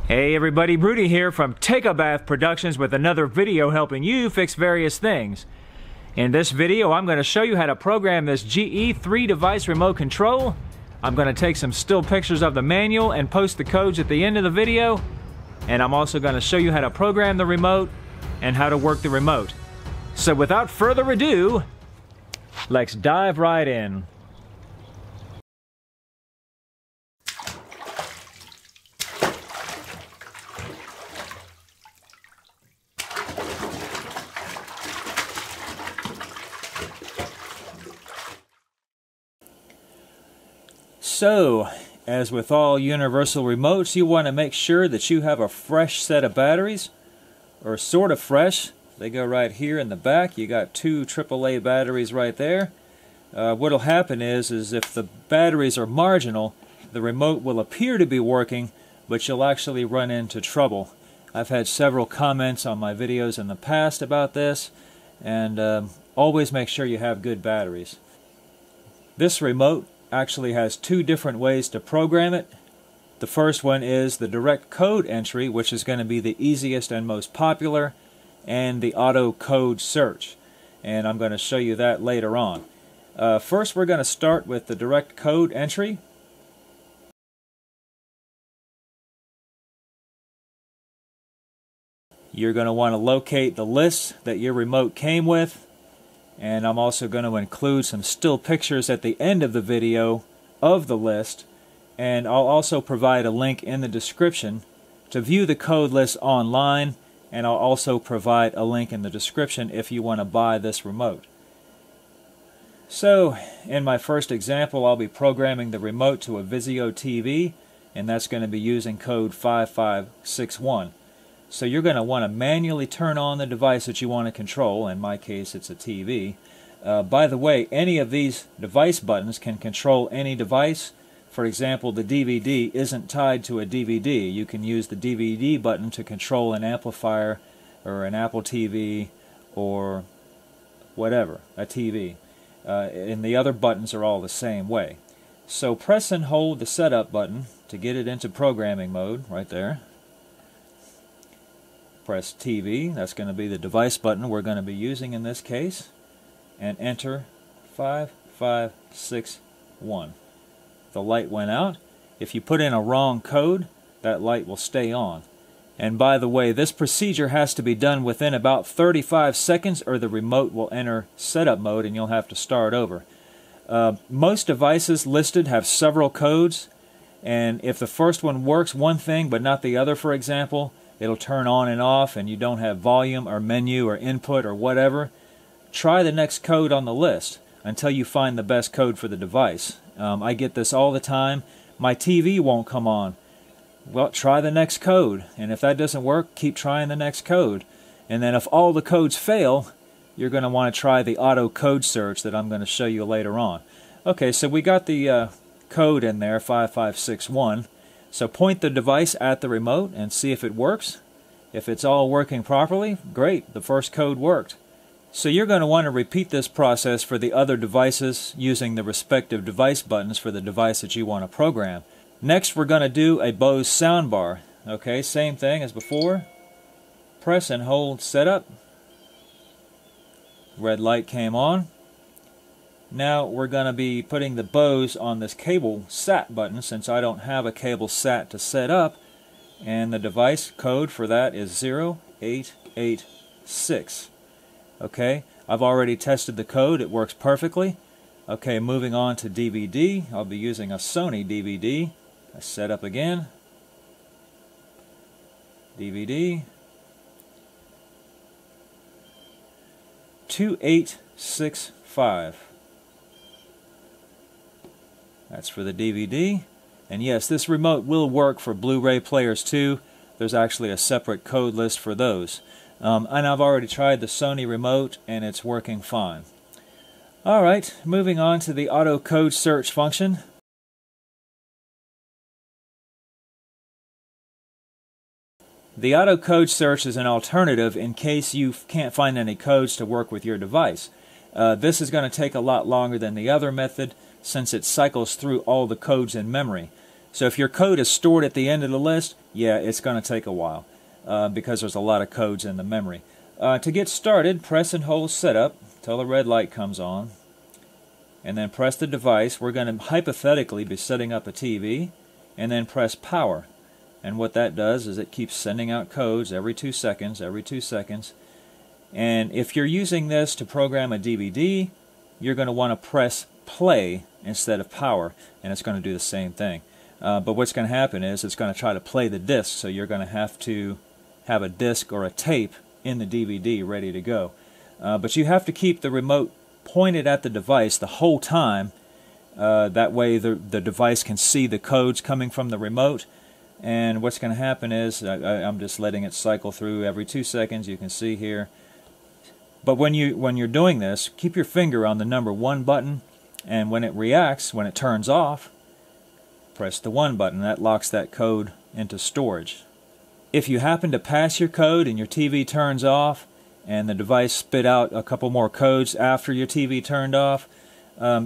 Hey everybody, Broody here from Take a Bath Productions with another video helping you fix various things. In this video, I'm going to show you how to program this CL3 device remote control. I'm going to take some still pictures of the manual and post the codes at the end of the video. And I'm also going to show you how to program the remote and how to work the remote. So without further ado, let's dive right in. So, as with all universal remotes, you want to make sure that you have a fresh set of batteries, or sort of fresh. They go right here in the back. You got two AAA batteries right there. What'll happen is if the batteries are marginal, the remote will appear to be working, but you'll actually run into trouble. I've had several comments on my videos in the past about this, and always make sure you have good batteries. This remote actually has two different ways to program it. The first one is the direct code entry, which is going to be the easiest and most popular, and the auto code search, and I'm going to show you that later on. First, we're going to start with the direct code entry. You're going to want to locate the list that your remote came with. And I'm also going to include some still pictures at the end of the video of the list, and I'll also provide a link in the description to view the code list online, and I'll also provide a link in the description if you want to buy this remote. So, in my first example, I'll be programming the remote to a Vizio TV, and that's going to be using code 5561. So you're going to want to manually turn on the device that you want to control. In my case, it's a TV. By the way, any of these device buttons can control any device. For example, the DVD isn't tied to a DVD. You can use the DVD button to control an amplifier or an Apple TV or whatever, a TV. And the other buttons are all the same way. So press and hold the setup button to get it into programming mode right there. Press TV, that's going to be the device button we're going to be using in this case, and enter 5561. The light went out. If you put in a wrong code, that light will stay on. And by the way, this procedure has to be done within about 35 seconds or the remote will enter setup mode and you'll have to start over. Most devices listed have several codes, and if the first one works one thing but not the other, for example, it'll turn on and off and you don't have volume or menu or input or whatever, try the next code on the list until you find the best code for the device. I get this all the time. My TV won't come on. Well, try the next code, and if that doesn't work, keep trying the next code. And then if all the codes fail, you're going to want to try the auto code search that I'm going to show you later on. Okay, so we got the code in there, 5561. So point the device at the remote and see if it works. If it's all working properly, great, the first code worked. So you're going to want to repeat this process for the other devices using the respective device buttons for the device that you want to program. Next, we're going to do a Bose soundbar. Okay, same thing as before. Press and hold setup. Red light came on. Now we're going to be putting the Bose on this cable SAT button since I don't have a cable SAT to set up, and the device code for that is 0886. Okay, I've already tested the code, it works perfectly. Okay, moving on to DVD, I'll be using a Sony DVD. I set up again. DVD 2865. That's for the DVD. And yes, this remote will work for Blu-ray players too. There's actually a separate code list for those. And I've already tried the Sony remote and it's working fine. Alright, moving on to the auto code search function. The auto code search is an alternative in case you can't find any codes to work with your device. This is going to take a lot longer than the other method since it cycles through all the codes in memory. So if your code is stored at the end of the list, yeah, it's going to take a while because there's a lot of codes in the memory. To get started, press and hold setup till the red light comes on, and then press the device. We're going to hypothetically be setting up a TV, and then press power. And what that does is it keeps sending out codes every 2 seconds, And if you're using this to program a DVD, you're going to want to press play instead of power, and it's going to do the same thing. But what's going to happen is it's going to try to play the disc, so you're going to have a disc or a tape in the DVD ready to go. But you have to keep the remote pointed at the device the whole time. That way the device can see the codes coming from the remote. And what's going to happen is, I'm just letting it cycle through every 2 seconds, you can see here. But when you're doing this, keep your finger on the number 1 button, and when it reacts, when it turns off, press the 1 button. That locks that code into storage. If you happen to pass your code and your TV turns off, and the device spit out a couple more codes after your TV turned off,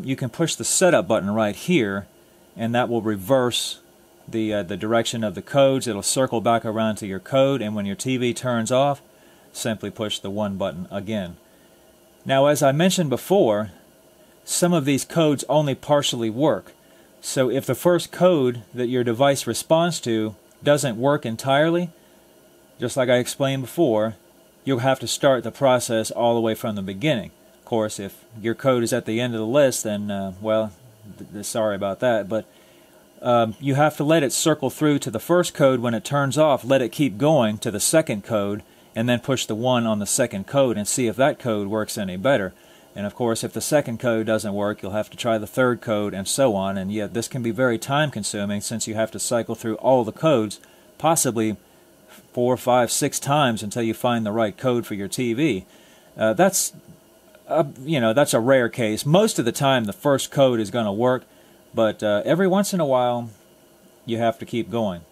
you can push the setup button right here, and that will reverse the direction of the codes. It'll circle back around to your code, and when your TV turns off, simply push the 1 button again. Now, as I mentioned before, some of these codes only partially work. So if the first code that your device responds to doesn't work entirely, just like I explained before, you'll have to start the process all the way from the beginning. Of course, if your code is at the end of the list, then, well, sorry about that, but you have to let it circle through to the first code. When it turns off, let it keep going to the second code, and then push the 1 on the second code and see if that code works any better. And of course, if the second code doesn't work, you'll have to try the third code, and so on. And yet this can be very time consuming, since you have to cycle through all the codes, possibly 4, 5, 6 times until you find the right code for your TV. That's a rare case. Most of the time the first code is going to work, but every once in a while you have to keep going.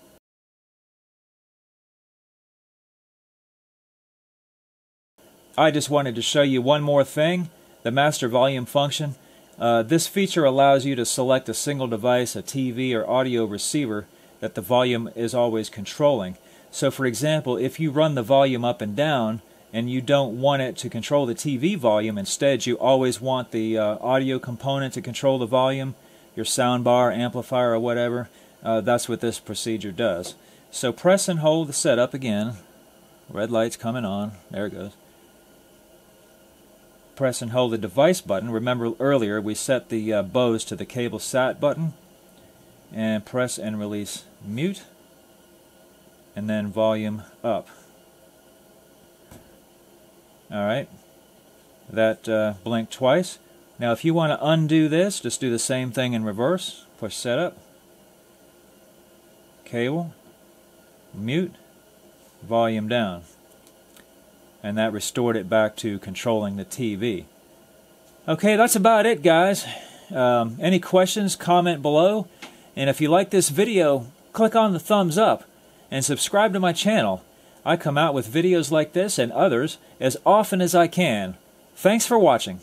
I just wanted to show you one more thing, the master volume function. This feature allows you to select a single device, a TV or audio receiver, that the volume is always controlling. So for example, if you run the volume up and down and you don't want it to control the TV volume, instead you always want the audio component to control the volume, your soundbar, amplifier, or whatever, that's what this procedure does. So press and hold the setup again. Red light's coming on. There it goes. Press and hold the device button. Remember earlier we set the Bose to the cable sat button. And press and release mute. And then volume up. Alright. That blinked twice. Now if you want to undo this, just do the same thing in reverse. Push setup. Cable. Mute. Volume down. And that restored it back to controlling the TV. Okay, that's about it, guys. Any questions, comment below. And if you like this video, click on the thumbs up and subscribe to my channel. I come out with videos like this and others as often as I can. Thanks for watching.